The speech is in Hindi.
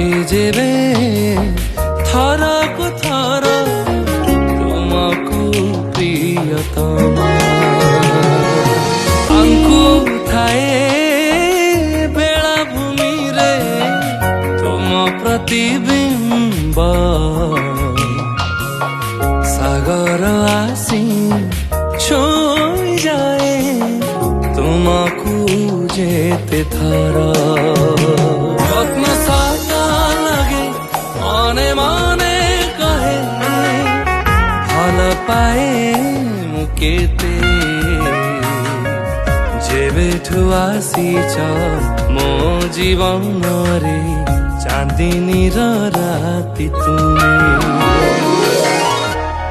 डाके जेबे थरकु थर तुमको प्रियतमा आंकु थाए बेलाभूमि रे तुम प्रतिबिंब सागर आसी छुई जाए तुमको जेते थर साया लगे मने मने कहे भल पाए मुकेते जेबेठु आसीच मो जीवन रे चांदिनी राति तुमे।